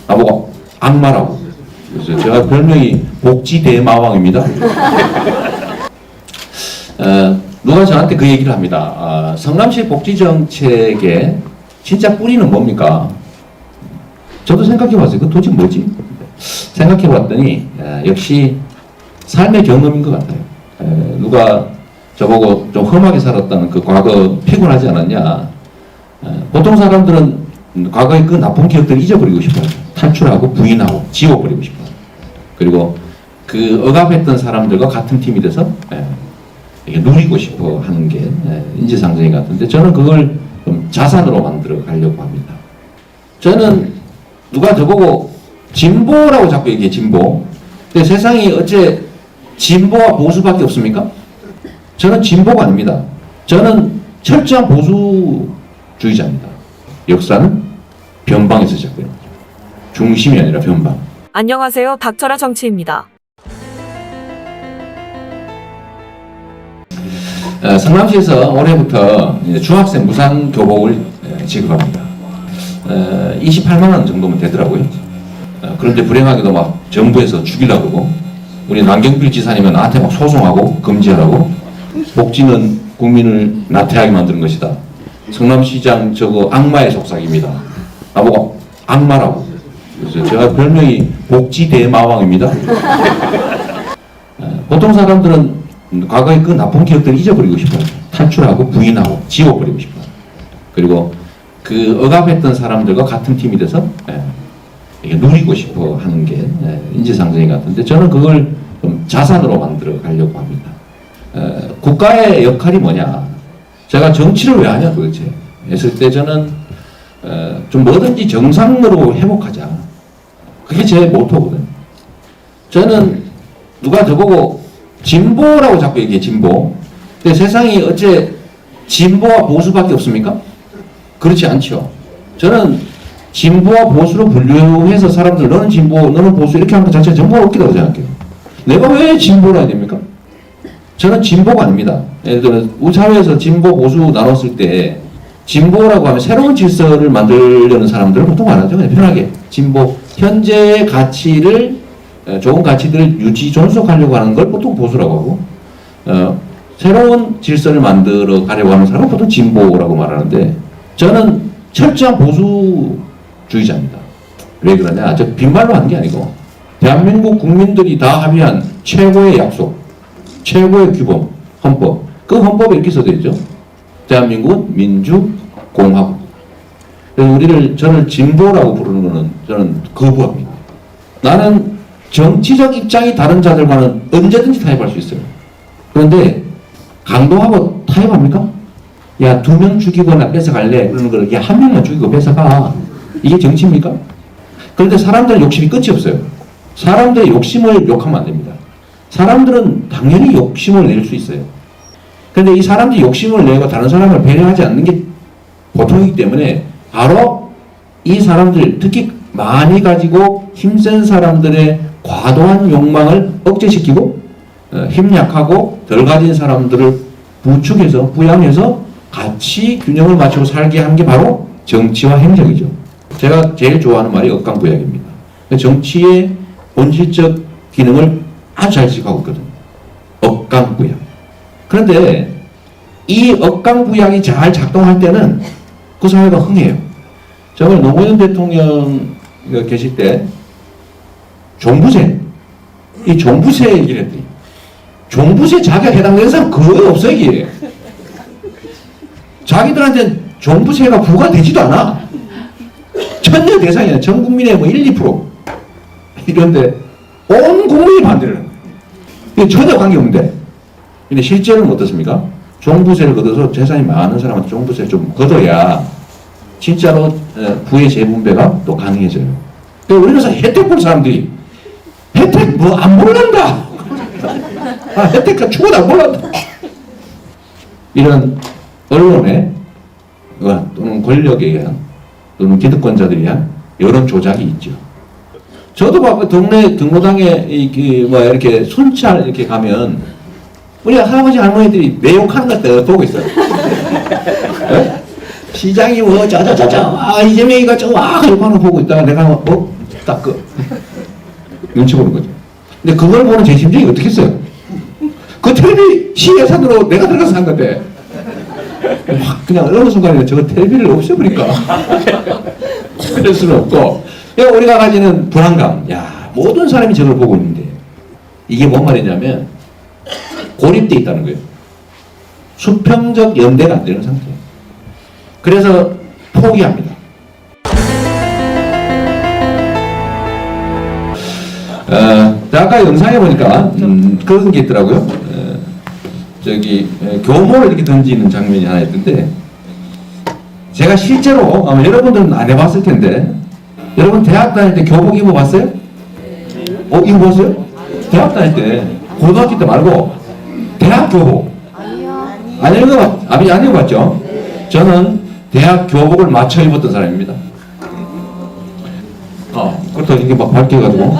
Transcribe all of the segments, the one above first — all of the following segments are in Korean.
나보고 악마라고. 그래서 제가 별명이 복지대마왕입니다. 누가 저한테 그 얘기를 합니다. 성남시 복지정책의 진짜 뿌리는 뭡니까? 저도 생각해봤어요. 그 도대체 뭐지? 생각해봤더니 역시 삶의 경험인 것 같아요. 누가 저보고 좀 험하게 살았다는 그 과거 피곤하지 않았냐? 보통 사람들은 과거의 그 나쁜 기억들을 잊어버리고 싶어요. 탈출하고 부인하고 지워버리고 싶어요. 그리고 그 억압했던 사람들과 같은 팀이 돼서 누리고 싶어 하는 게 인지상정인 것 같은데, 저는 그걸 좀 자산으로 만들어 가려고 합니다. 저는 누가 저보고 진보라고 자꾸 얘기해, 진보. 근데 세상이 어째 진보와 보수밖에 없습니까? 저는 진보가 아닙니다. 저는 철저한 보수주의자입니다. 역사는 변방에서 시작돼요. 중심이 아니라 변방. 안녕하세요. 닥쳐라 정치입니다. 성남시에서 올해부터 중학생 무상 교복을 지급합니다. 28만 원 정도면 되더라고요. 그런데 불행하게도 막 정부에서 죽이려고 그러고, 우리 남경필 지사님은 나한테 막 소송하고 금지하라고, 복지는 국민을 나태하게 만드는 것이다. 성남시장 저거 악마의 속삭입니다. 나보고 악마라고. 그래서 제가 별명이 복지대마왕입니다. 보통 사람들은 과거의 그 나쁜 기억들을 잊어버리고 싶어요. 탈출하고 부인하고 지워버리고 싶어요. 그리고 그 억압했던 사람들과 같은 팀이 돼서 누리고 싶어 하는 게 인지상정인 것 같은데, 저는 그걸 좀 자산으로 만들어 가려고 합니다. 국가의 역할이 뭐냐? 제가 정치를 왜 하냐 도대체 했을 때, 저는 좀 뭐든지 정상으로 회복하자. 그게 제 모토거든요. 저는 누가 저보고 진보라고 자꾸 얘기해, 진보. 근데 세상이 어째 진보와 보수밖에 없습니까? 그렇지 않죠. 저는 진보와 보수로 분류해서 사람들 너는 진보, 너는 보수 이렇게 하는 것 자체가 전부 웃기다고 생각해요. 내가 왜 진보라 해야 됩니까? 저는 진보가 아닙니다. 예를 들어 우리 사회에서 진보, 보수 나눴을 때, 진보라고 하면 새로운 질서를 만들려는 사람들은 보통 안 하죠. 그냥 편하게 진보, 현재의 가치를, 좋은 가치들을 유지, 존속하려고 하는 걸 보통 보수라고 하고, 새로운 질서를 만들어 가려고 하는 사람은 보통 진보라고 말하는데, 저는 철저한 보수주의자입니다. 왜 그러냐? 저 빈말로 하는 게 아니고, 대한민국 국민들이 다 합의한 최고의 약속, 최고의 규범, 헌법. 그 헌법에 이렇게 써져 있죠. 대한민국 민주공화국. 그래서 저를 진보라고 부르는 거는 저는 거부합니다. 나는 정치적 입장이 다른 자들과는 언제든지 타협할 수 있어요. 그런데 강도하고 타협합니까? 야, 2명 죽이거나 뺏어갈래? 그러는 걸, 야, 1명만 죽이고 뺏어가. 이게 정치입니까? 그런데 사람들 욕심이 끝이 없어요. 사람들의 욕심을 욕하면 안 됩니다. 사람들은 당연히 욕심을 낼 수 있어요. 그런데 이 사람들이 욕심을 내고 다른 사람을 배려하지 않는 게 보통이기 때문에, 바로 이 사람들, 특히 많이 가지고 힘센 사람들의 과도한 욕망을 억제시키고, 힘 약하고 덜 가진 사람들을 부축해서, 부양해서 같이 균형을 맞추고 살게 하는 게 바로 정치와 행정이죠. 제가 제일 좋아하는 말이 억강부약입니다. 정치의 본질적 기능을 아주 잘 지켜가고 있거든요. 억강부약. 그런데 이 억강부약이 잘 작동할 때는 그 사회가 흥해요. 정말 노무현 대통령 계실 때 종부세, 이 종부세 얘기를 했더니, 종부세 자기가 해당되는 사람 거의 없어요, 이게. 자기들한테는 종부세가 부과되지도 않아. 천여 대상이야. 전 국민의 뭐 1, 2%. 이런데 온 국민이 반대를 하는 거예요. 전혀 관계없는데. 근데 실제로는 어떻습니까? 종부세를 걷어서 재산이 많은 사람한테 종부세를 좀 걷어야 진짜로 부의 재분배가 또 가능해져요. 그러니까 우리나라 혜택 본 사람들이 혜택 뭐 안 몰란다. 혜택 죽어도 안 몰란다. 이런 언론에 또는 권력에 의한, 또는 기득권자들에 의한 여론 조작이 있죠. 저도 막 동네 등로당에 이렇게 순찰 이렇게 가면 우리 할아버지 할머니들이 매욕하는 것들 보고 있어요. 네? 시장이 뭐 짜자자자 이재명이가 저와 이렇게 하는 거 보고 있다가 내가 딱 눈치 보는 거죠. 근데 그걸 보는 제 심정이 어떻겠어요? 그 텔레비 시예산으로 내가 들어가서 한 건데 막 그냥 어느 순간에 저거 텔레비를 없애버릴까? 그럴 수는 없고, 우리가 가지는 불안감. 야, 모든 사람이 저걸 보고 있는데 이게 뭔 말이냐면 고립돼 있다는 거예요. 수평적 연대가 안 되는 상태예요. 그래서 포기합니다. 아까 영상에 보니까 그런 게 있더라고요. 교모를 이렇게 던지는 장면이 하나 있던데, 제가 실제로 아마 여러분들은 안 해봤을 텐데, 여러분 대학 다닐 때 교복 입어봤어요? 입어봤어요? 대학 다닐 때, 고등학교 때 말고 대학 교복 안 입어봤죠? 저는 대학 교복을 맞춰 입었던 사람입니다. 그렇다고 이게 막 밝혀가지고.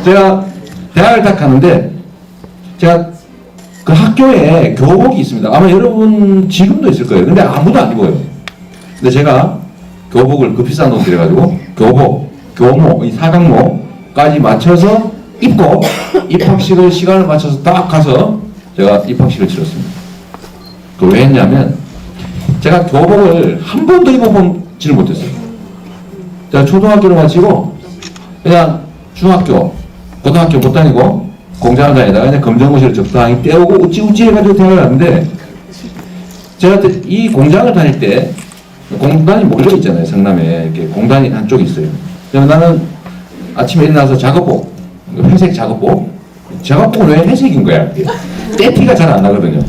제가 대학을 딱 가는데, 제가 그 학교에 교복이 있습니다. 아마 여러분 지금도 있을 거예요. 근데 아무도 안 입어요. 근데 제가 교복을 그 비싼 돈 들여가지고 교복, 교모, 이 사각모까지 맞춰서 입고 입학식을 시간을 맞춰서 딱 가서 제가 입학식을 치렀습니다. 왜 했냐면, 제가 교복을 한 번도 입어보지를 못했어요. 제가 초등학교를 마치고 그냥 중학교, 고등학교 못 다니고 공장을 다니다가 그냥 검정고시를 적당히 떼오고 우찌우찌 해가지고 대학을 갔는데, 제가 이 공장을 다닐 때 공단이 몰려 있잖아요. 성남에 이렇게 공단이 한쪽에 있어요. 그래서 나는 아침에 일어나서 작업복, 회색 작업복은 왜 회색인 거야? 때티가 잘 안 나거든요.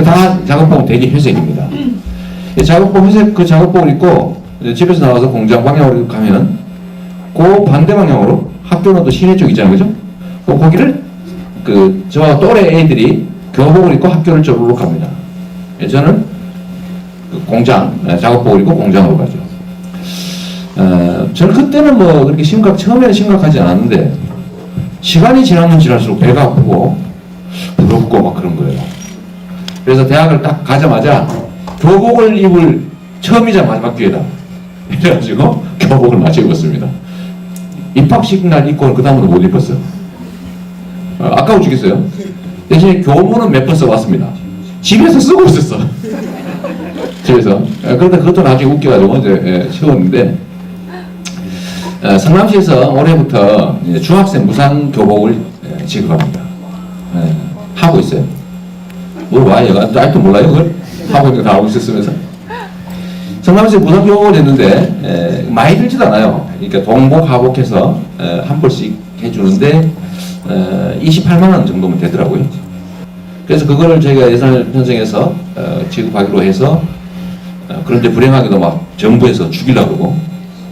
다 작업복은 되게 회색입니다. 작업복 회색 그 작업복을 입고 집에서 나와서 공장 방향으로 가면 그 반대 방향으로 학교는 또 시내 쪽 있잖아요, 그죠? 거기를 저와 또래 애들이 교복을 입고 학교를 저기로 갑니다. 저는 그 공장 작업복을 입고 공장으로 가죠. 저는 그때는 뭐 그렇게 처음에는 심각하지 않았는데, 시간이 지나면 지날수록 배가 아프고 부럽고 막 그런 거예요. 그래서 대학을 딱 가자마자 교복을 입을 처음이자 마지막 기회다. 그래가지고 교복을 맞춰 입었습니다. 입학식 날 입고 그 다음으로 못 입었어요. 아까워 죽겠어요. 대신에 교무는 몇 번 써봤습니다. 집에서 쓰고 있었어. 집에서. 그런데 그것도 나중에 웃겨가지고 이제 채웠는데, 성남시에서 올해부터 중학생 무상 교복을 지급합니다. 하고 있어요. 와, 얘가 아직도 몰라요, 그걸? 하고 있는 거 다 알고 있었으면서. 성남시에 무상 교복을 했는데, 많이 들지도 않아요. 그러니까 동복, 하복해서 한 벌씩 해주는데, 28만원 정도면 되더라고요. 그래서 그거를 저희가 예산을 편성해서 지급하기로 해서, 그런데 불행하게도 막 정부에서 죽이려고 그러고,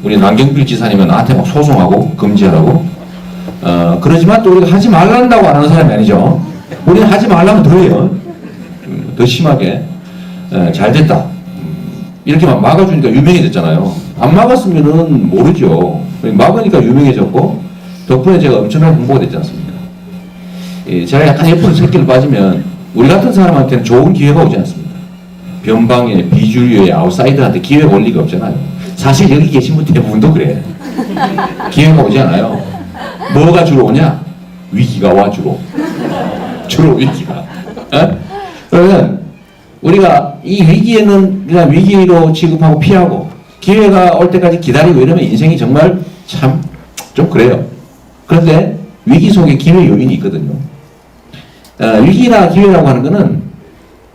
우리 남경필 지사님은 나한테 막 소송하고 금지하라고. 그러지만 또 우리가 하지 말란다고 안 하는 사람이 아니죠. 우리는 하지 말라면 더 해요. 더 심하게. 잘 됐다. 이렇게 막 막아주니까 유명해졌잖아요. 안 막았으면은 모르죠. 막으니까 유명해졌고, 덕분에 제가 엄청나게 홍보가 됐지 않습니까? 제가 약간 예쁜 새끼를 빠지면 우리 같은 사람한테는 좋은 기회가 오지 않습니까? 변방에, 비주류에, 아웃사이더한테 기회가 올 리가 없잖아요. 사실 여기 계신 분 대부분도 그래. 기회가 오지 않아요. 뭐가 주로 오냐? 위기가 와, 주로 위기가. 그러면 우리가 이 위기에는 그냥 위기로 취급하고 피하고, 기회가 올 때까지 기다리고 이러면 인생이 정말 참 좀 그래요. 그런데 위기 속에 기회 요인이 있거든요. 위기나 기회라고 하는 거는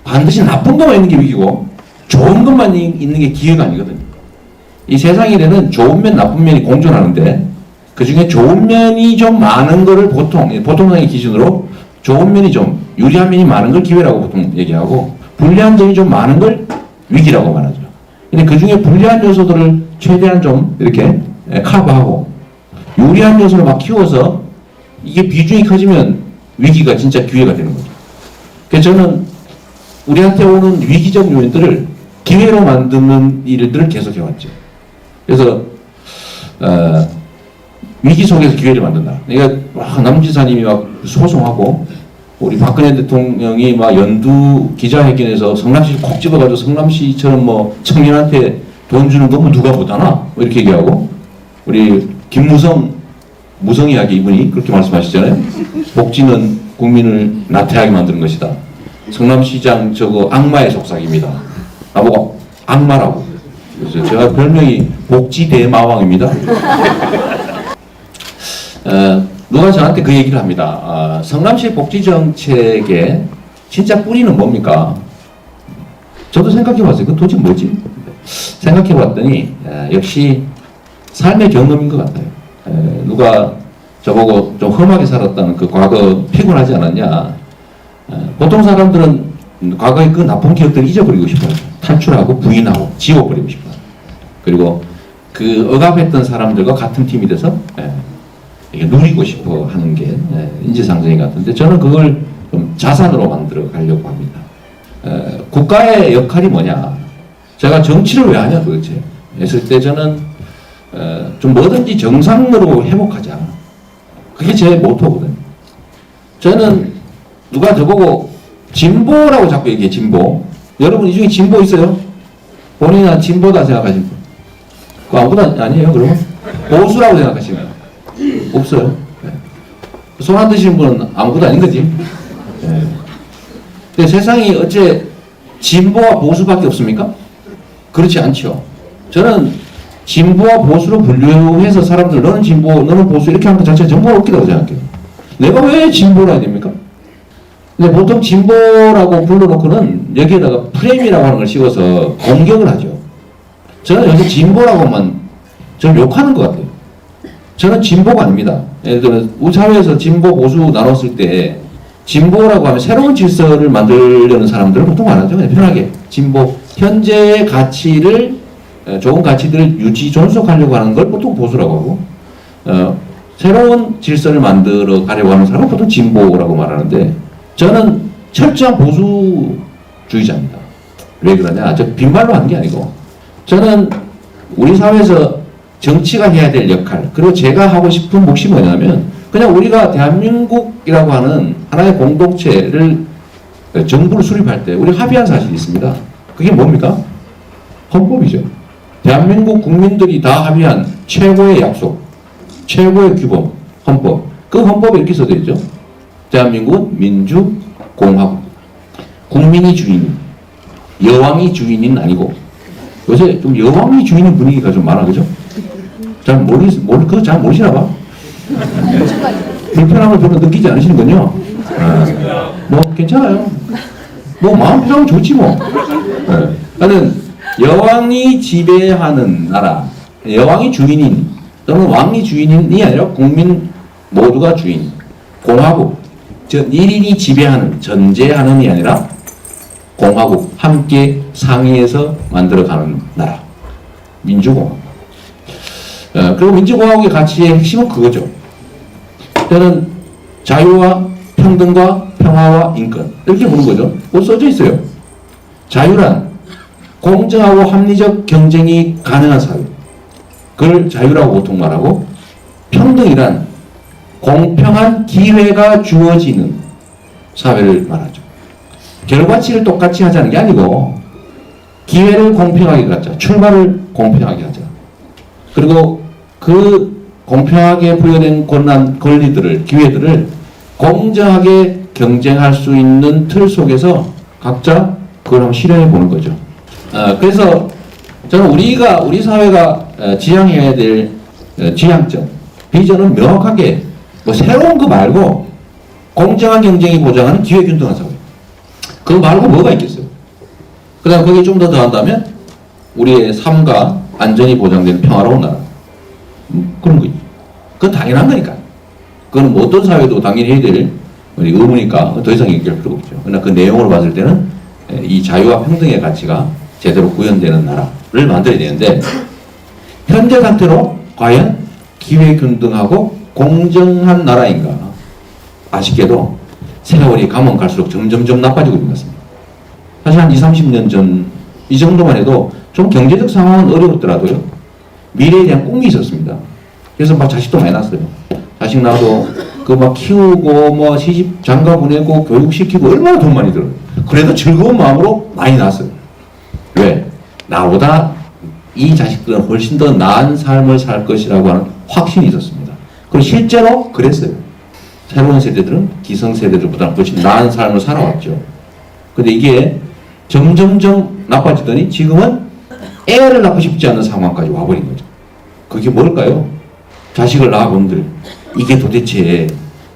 반드시 나쁜 것만 있는 게 위기고 좋은 것만 있는 게 기회가 아니거든요. 이 세상에는 좋은 면, 나쁜 면이 공존하는데, 그 중에 좋은 면이 좀 많은 거를 보통의 기준으로 좋은 면이 좀 유리한 면이 많은 걸 기회라고 보통 얘기하고, 불리한 점이 좀 많은 걸 위기라고 말하죠. 근데 그 중에 불리한 요소들을 최대한 좀 이렇게 커버하고, 유리한 요소를 막 키워서 이게 비중이 커지면 위기가 진짜 기회가 되는 거죠. 그래서 저는 우리한테 오는 위기적 요인들을 기회로 만드는 일들을 계속 해왔죠. 그래서 위기 속에서 기회를 만든다. 그러니까 남 지사님이 막 소송하고, 우리 박근혜 대통령이 막 연두 기자회견에서 성남시 콕 집어가지고 성남시처럼 뭐 청년한테 돈 주는 거 뭐 누가 못하나? 뭐 이렇게 얘기하고, 우리 무성 이야기 이분이 그렇게 말씀하시잖아요. 복지는 국민을 나태하게 만드는 것이다. 성남시장 저거 악마의 속삭입니다. 나보고 악마라고. 그래서 제가 별명이 복지대마왕입니다. 누가 저한테 그 얘기를 합니다. 성남시 복지정책의 진짜 뿌리는 뭡니까? 저도 생각해봤어요. 그 도대체 뭐지? 생각해봤더니 역시 삶의 경험인 것 같아요. 누가 저보고 좀 험하게 살았다는 그 과거 피곤하지 않았냐? 보통 사람들은 과거의 그 나쁜 기억들을 잊어버리고 싶어요. 탈출하고 부인하고 지워버리고 싶어요. 그리고 그 억압했던 사람들과 같은 팀이 돼서 이게 누리고 싶어 하는 게 인지상정인 것 같은데, 저는 그걸 좀 자산으로 만들어 가려고 합니다. 국가의 역할이 뭐냐? 제가 정치를 왜 하냐 도대체 했을 때 저는 좀 뭐든지 정상으로 회복하자. 그게 제 모토거든요. 저는 누가 저보고 진보라고 자꾸 얘기해. 진보. 여러분 이 중에 진보 있어요? 본인은 진보다 생각하시는 분? 그거 아무도 아니에요 그러면? 보수라고 생각하시면 없어요. 손 안 드시는 분은 아무것도 아닌 거지. 근데 세상이 어째 진보와 보수밖에 없습니까? 그렇지 않죠. 저는 진보와 보수로 분류해서 사람들 너는 진보, 너는 보수 이렇게 하는 것 자체가 전부 웃기다고 생각해요. 내가 왜 진보라 해야 됩니까? 근데 보통 진보라고 불러놓고는 여기에다가 프레임이라고 하는 걸 씌워서 공격을 하죠. 저는 여기 진보라고만 저는 욕하는 것 같아요. 저는 진보가 아닙니다. 예를 들면 우리 사회에서 진보, 보수 나눴을 때 진보라고 하면 새로운 질서를 만들려는 사람들은 보통 안 하죠. 그냥 편하게 진보, 현재의 가치를 좋은 가치들을 유지, 존속하려고 하는 걸 보통 보수라고 하고 새로운 질서를 만들어 가려고 하는 사람은 보통 진보라고 말하는데, 저는 철저한 보수주의자입니다. 왜 그러냐? 저 빈말로 하는 게 아니고, 저는 우리 사회에서 정치가 해야 될 역할, 그리고 제가 하고 싶은 몫이 뭐냐면, 그냥 우리가 대한민국이라고 하는 하나의 공동체를 정부를 수립할 때 우리 합의한 사실이 있습니다. 그게 뭡니까? 헌법이죠. 대한민국 국민들이 다 합의한 최고의 약속, 최고의 규범, 헌법. 그 헌법에 이렇게 써져 있죠. 대한민국 민주공화국. 국민이 주인, 여왕이 주인은 아니고. 요새 좀 여왕이 주인인 분위기가 좀 많아, 그죠? 그거 잘 모르시나 봐. 불편함을 별로 느끼지 않으시는군요. 뭐 괜찮아요. 뭐 마음 편하면 좋지 뭐. 나는 여왕이 지배하는 나라, 여왕이 주인인 또는 왕이 주인이 아니라 국민 모두가 주인, 공화국, 즉 일인이 지배하는, 전제하는이 아니라 공화국, 함께 상의해서 만들어가는 나라, 민주공화국. 그리고 민주공화국의 가치의 핵심은 그거죠. 저는 자유와 평등과 평화와 인권, 이렇게 보는 거죠. 뭐 써져 있어요. 자유란 공정하고 합리적 경쟁이 가능한 사회, 그걸 자유라고 보통 말하고, 평등이란 공평한 기회가 주어지는 사회를 말하죠. 결과치를 똑같이 하자는 게 아니고 기회를 공평하게 갖자, 출발을 공평하게 하자. 그리고 그 공평하게 부여된 권리들을, 기회들을 공정하게 경쟁할 수 있는 틀 속에서 각자 그걸 한번 실현해 보는 거죠. 그래서 저는 우리 사회가 지향해야 될 지향점, 비전은 명확하게, 뭐 새로운 거 말고 공정한 경쟁이 보장하는 기회균등한 사회. 그거 말고 뭐가 있겠어요? 그 다음 거기에 좀 더 더한다면 우리의 삶과 안전이 보장되는 평화로운 나라. 그런 거지. 그건 당연한 거니까. 그거는 뭐 어떤 사회도 당연히 해야 될 우리 의무니까 더 이상 얘기할 필요가 없죠. 그러나 그 내용으로 봤을 때는 이 자유와 평등의 가치가 제대로 구현되는 나라를 만들어야 되는데, 현재 상태로 과연 기회균등하고 공정한 나라인가? 아쉽게도 세월이 가면 갈수록 점점점 나빠지고 있는 것 같습니다. 사실 한 20-30년 전 이 정도만 해도 좀 경제적 상황은 어려웠더라도요, 미래에 대한 꿈이 있었습니다. 그래서 막 자식도 많이 낳았어요. 자식 낳아도 그 막 키우고 뭐 시집 장가 보내고 교육시키고 얼마나 돈 많이 들어요. 그래도 즐거운 마음으로 많이 낳았어요. 왜? 나보다 이 자식들은 훨씬 더 나은 삶을 살 것이라고 하는 확신이 있었습니다. 그리고 실제로 그랬어요. 새로운 세대들은 기성세대들보다 훨씬 나은 삶을 살아왔죠. 근데 이게 점점점 나빠지더니 지금은 애를 낳고 싶지 않은 상황까지 와버린 거죠. 그게 뭘까요? 자식을 낳아본들 이게 도대체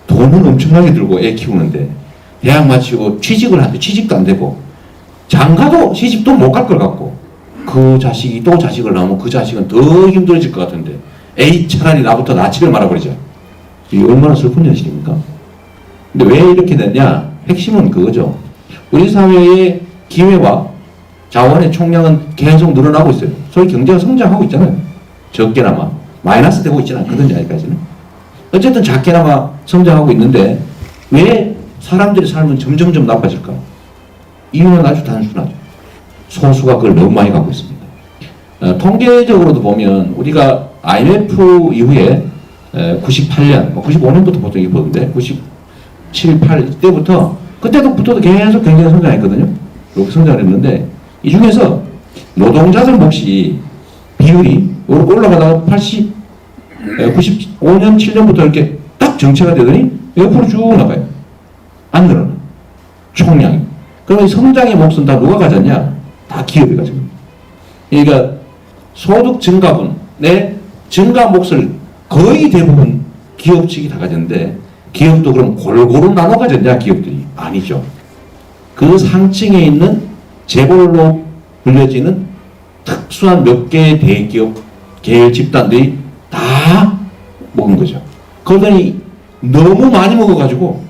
돈은 엄청나게 들고 애 키우는데 대학 마치고 취직을 하는데 취직도 안 되고 장가도 시집도 못 갈 것 같고 그 자식이 또 자식을 낳으면 그 자식은 더 힘들어질 것 같은데 에이 차라리 나부터 낳지를 말아버리자. 이게 얼마나 슬픈 현실입니까? 근데 왜 이렇게 됐냐? 핵심은 그거죠. 우리 사회의 기회와 자원의 총량은 계속 늘어나고 있어요. 소위 경제가 성장하고 있잖아요. 적게나마 마이너스 되고 있지는 않거든요. 아직까지는. 어쨌든 작게나마 성장하고 있는데 왜 사람들의 삶은 점점점 나빠질까? 이유는 아주 단순하죠. 소수가 그걸 너무 많이 갖고 있습니다. 통계적으로도 보면 우리가 IMF 이후에 98년, 95년부터 보통 이게 보는데 97, 8 때부터 그때부터도 계속 경제가 성장했거든요. 이렇게 성장했는데 이 중에서 노동자들 몫이 비율이 올라가다가 95년, 7년부터 이렇게 딱 정체가 되더니 옆으로 쭉 나가요. 안 늘어나. 총량이. 그러면 성장의 몫은 다 누가 가졌냐? 다 기업이 가지고. 그러니까 소득 증가분의 증가 몫을 거의 대부분 기업 측이 다 가졌는데 기업도 그럼 골고루 나눠 가졌냐? 기업들이. 아니죠. 그 상층에 있는 재벌로 불려지는 특수한 몇 개의 대기업, 계열 집단들이 다 먹은 거죠. 그러더니 너무 많이 먹어가지고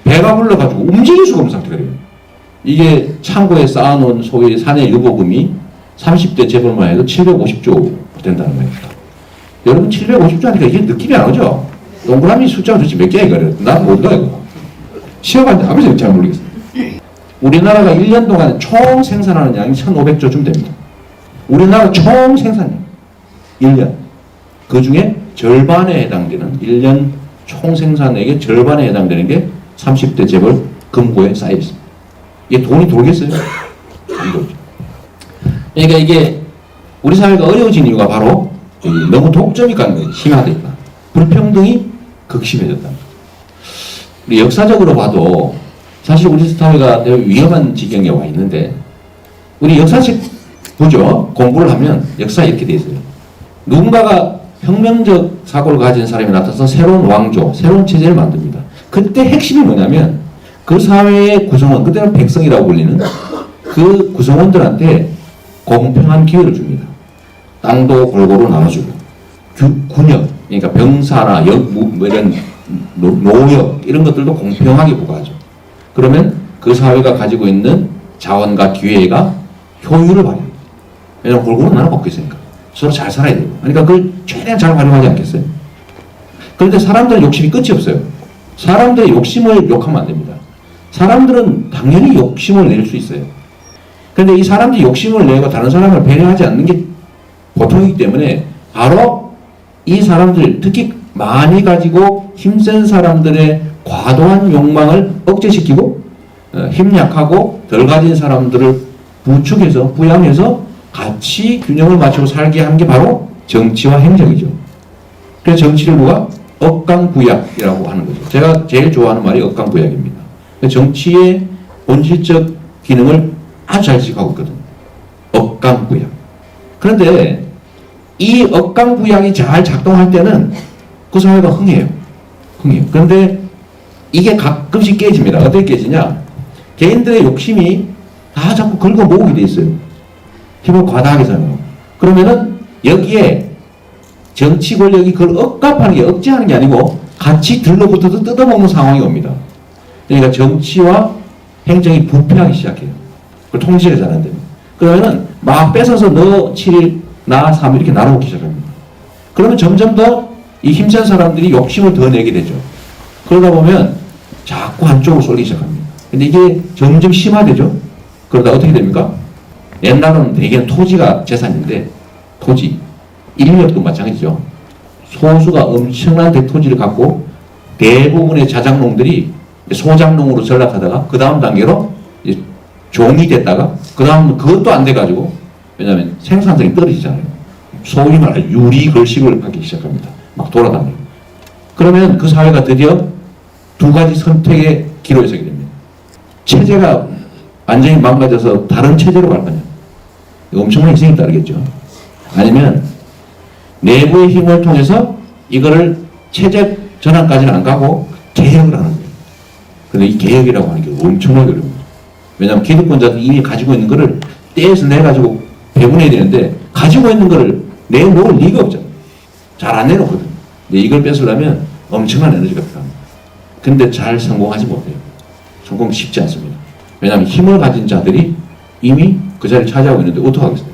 배가 불러가지고 움직일 수가 없는 상태가 돼요. 이게 창고에 쌓아놓은 소위 사내 유보금이 30대 재벌만 해도 750조 된다는 거예요. 여러분 750조 하니까 이게 느낌이 안 오죠? 동그라미 숫자가 도대체 몇 개야 이거를. 난 몰라 이거. 시험한테 아무리 잘 모르겠어요. 우리나라가 1년 동안 총 생산하는 양이 1,500조쯤 됩니다. 우리나라 총 생산량 1년. 그 중에 절반에 해당되는 1년 총 생산액의 절반에 해당되는 게 30대 재벌 금고에 쌓여 있습니다. 이게 돈이 돌겠어요? 안 돌죠. 그러니까 이게 우리 사회가 어려워진 이유가 바로 너무 독점이 심화됐다. 불평등이 극심해졌다. 우리 역사적으로 봐도 사실 우리 사회가 되게 위험한 지경에 와 있는데 우리 역사책 보죠. 공부를 하면 역사에 이렇게 돼 있어요. 누군가가 혁명적 사고를 가진 사람이 나타나서 새로운 왕조, 새로운 체제를 만듭니다. 그때 핵심이 뭐냐면 그 사회의 구성원, 그때는 백성이라고 불리는 그 구성원들한테 공평한 기회를 줍니다. 땅도 골고루 나눠주고 군역, 그러니까 병사나 이런 노역 이런 것들도 공평하게 부과하죠. 그러면 그 사회가 가지고 있는 자원과 기회가 효율을 발휘합니다. 왜냐하면 골고루 나눠먹고 있으니까. 서로 잘 살아야 되고. 그러니까 그걸 최대한 잘 활용하지 않겠어요? 그런데 사람들은 욕심이 끝이 없어요. 사람들의 욕심을 욕하면 안 됩니다. 사람들은 당연히 욕심을 낼 수 있어요. 그런데 이 사람들이 욕심을 내고 다른 사람을 배려하지 않는 게 보통이기 때문에 바로 이 사람들, 특히 많이 가지고 힘센 사람들의 과도한 욕망을 억제시키고 힘 약하고 덜 가진 사람들을 부축해서 부양해서 같이 균형을 맞추고 살게 하는 게 바로 정치와 행정이죠. 그래서 정치를 누가 억강부약이라고 하는 거죠. 제가 제일 좋아하는 말이 억강부약입니다. 정치의 본질적 기능을 아주 잘 지켜가고 있거든요. 억강부약. 그런데 이 억강부약이 잘 작동할 때는 그 사회가 흥해요. 흥해요. 그런데 이게 가끔씩 깨집니다. 어떻게 깨지냐? 개인들의 욕심이 다 자꾸 긁어 모으게 돼 있어요. 힘을 과다하게 사용하고. 그러면은 여기에 정치 권력이 그걸 억압하는 게 억제하는 게 아니고 같이 들러붙어서 뜯어먹는 상황이 옵니다. 그러니까 정치와 행정이 부패하기 시작해요. 그걸 통제가 잘 안 됩니다. 그러면은 막 뺏어서 너 7일, 나 3일 이렇게 나눠먹기 시작합니다. 그러면 점점 더 이 힘센 사람들이 욕심을 더 내게 되죠. 그러다 보면 자꾸 한쪽으로 쏠리기 시작합니다. 근데 이게 점점 심화되죠. 그러다 어떻게 됩니까? 옛날은 대개는 토지가 재산인데 토지, 인력도 마찬가지죠. 소수가 엄청난 대토지를 갖고 대부분의 자장농들이 소장농으로 전락하다가 그 다음 단계로 종이 됐다가 그 다음 그것도 안 돼가지고 왜냐하면 생산성이 떨어지잖아요. 소위 말하는 유리 걸식을 하기 시작합니다. 막 돌아다니고. 그러면 그 사회가 드디어 두 가지 선택의 기로에 서게 됩니다. 체제가 완전히 망가져서 다른 체제로 갈 거냐. 엄청난 희생이 따르겠죠. 아니면 내부의 힘을 통해서 이거를 체제 전환까지는 안 가고 개혁을 하는 거예요. 근데 이 개혁이라고 하는 게 엄청나게 어려운 거죠. 왜냐하면 기득권자들이 이미 가지고 있는 거를 떼서 내가지고 배분해야 되는데 가지고 있는 거를 내놓을 리가 없잖아요. 잘 안 내놓거든요. 근데 이걸 뺏으려면 엄청난 에너지가 필요합니다. 근데 잘 성공하지 못해요. 성공 쉽지 않습니다. 왜냐하면 힘을 가진 자들이 이미 그 자리를 차지하고 있는데 어떡하겠어요.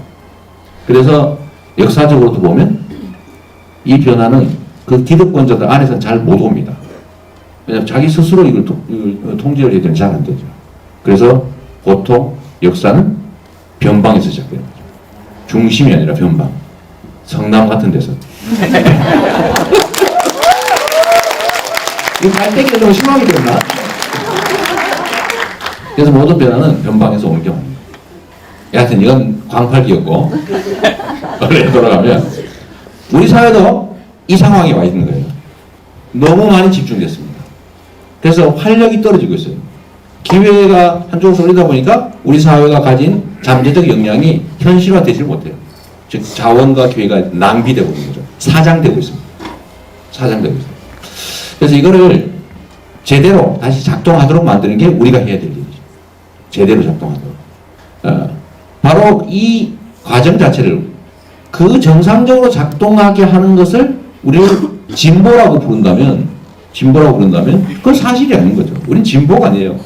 그래서 역사적으로도 보면 이 변화는 그 기득권자들 안에서는 잘 못 옵니다. 왜냐하면 자기 스스로 이걸 통제를 해야 되면 잘 안 되죠. 그래서 보통 역사는 변방에서 시작돼요. 중심이 아니라 변방. 성남 같은 데서. 이거 말대기가 좀 심하게 됐나? 그래서 모든 변화는 변방에서 오는 경우입니다. 여하튼 이건 광팔기였고 원래 돌아가면 우리 사회도 이 상황에 와 있는 거예요. 너무 많이 집중됐습니다. 그래서 활력이 떨어지고 있어요. 기회가 한쪽으로 쏠리다 보니까 우리 사회가 가진 잠재적 역량이 현실화되지 못해요. 즉 자원과 기회가 낭비되고 있는 거죠. 사장되고 있습니다. 사장되고 있습니다. 그래서 이거를 제대로 다시 작동하도록 만드는 게 우리가 해야 될 일이죠. 제대로 작동하도록. 바로 이 과정 자체를 그 정상적으로 작동하게 하는 것을 우리는 진보라고 부른다면 그건 사실이 아닌 거죠. 우린 진보가 아니에요.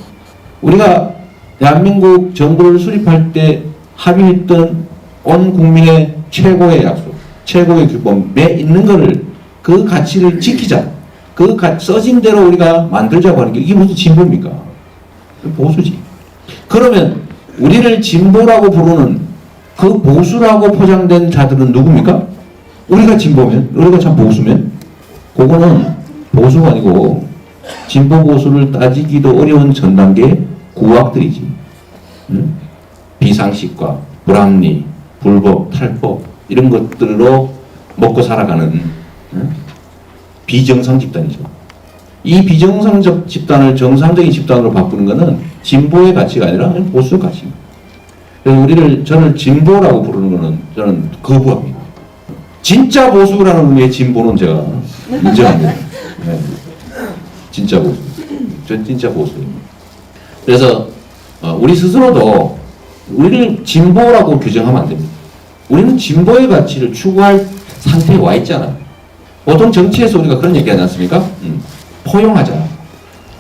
우리가 대한민국 정부를 수립할 때 합의했던 온 국민의 최고의 약속, 최고의 규범에 있는 거를 그 가치를 지키자. 그 써진 대로 우리가 만들자고 하는 게 이게 무슨 진보입니까? 보수지. 그러면 우리를 진보라고 부르는 그 보수라고 포장된 자들은 누굽니까? 우리가 진보면, 우리가 참 보수면, 그거는 보수가 아니고 진보 보수를 따지기도 어려운 전 단계 구악들이지. 응? 비상식과 불합리, 불법, 탈법 이런 것들로 먹고 살아가는 응? 비정상 집단이죠. 이 비정상적 집단을 정상적인 집단으로 바꾸는 것은 진보의 가치가 아니라 보수의 가치입니다. 그래서 저는 진보라고 부르는 것은 저는 거부합니다. 진짜 보수라는 의미의 진보는 제가 인정합니다. 네. 진짜 보수. 전 진짜 보수입니다. 그래서 우리 스스로도 우리를 진보라고 규정하면 안 됩니다. 우리는 진보의 가치를 추구할 상태에 와 있잖아요. 보통 정치에서 우리가 그런 얘기하지 않습니까? 포용하자,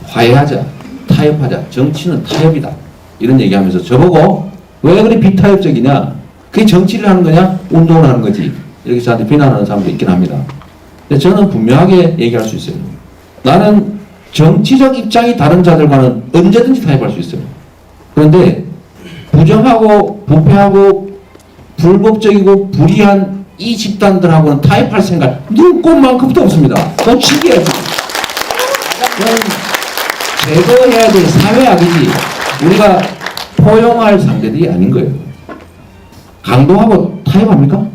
화해하자, 타협하자. 정치는 타협이다. 이런 얘기하면서 저보고 왜 그리 비타협적이냐? 그게 정치를 하는 거냐? 운동을 하는 거지. 이렇게 저한테 비난하는 사람도 있긴 합니다. 근데 저는 분명하게 얘기할 수 있어요. 나는 정치적 입장이 다른 자들과는 언제든지 타협할 수 있어요. 그런데 부정하고 부패하고 불법적이고 불의한 이 집단들하고는 타협할 생각 눈꼽만큼도 없습니다. 그건 죽여야지. 그건 제거해야 될 사회악이지 우리가 포용할 상대들이 아닌 거예요. 강도하고 타협합니까?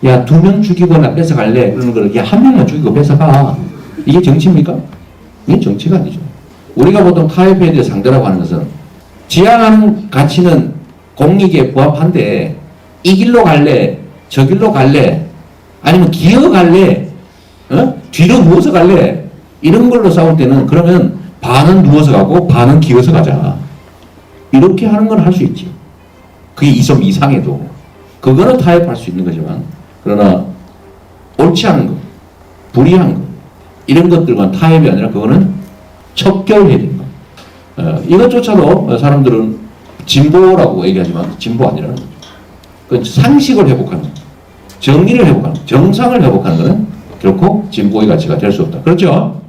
야, 2명 죽이거나 뺏어갈래? 그러는 걸, 야, 1명만 죽이고 뺏어가. 이게 정치입니까? 이게 정치가 아니죠. 우리가 보통 타협해야 될 상대라고 하는 것은 지향하는 가치는 공익에 부합한데 이 길로 갈래? 저 길로 갈래? 아니면 기어갈래? 뒤로 누워서 갈래? 이런 걸로 싸울 때는 그러면 반은 누워서 가고 반은 기어서 가자. 이렇게 하는 건 할 수 있지. 그게 좀 이상해도. 그거는 타협할 수 있는 거지만 그러나 옳지 않은 것, 불의한 것 이런 것들과는 타협이 아니라 그거는 척결해야 된다. 이것조차도 사람들은 진보라고 얘기하지만 진보 아니라는 거죠. 그 상식을 회복하는 것, 정의를 회복하는 것, 정상을 회복하는 것은 결코 진보의 가치가 될 수 없다. 그렇죠?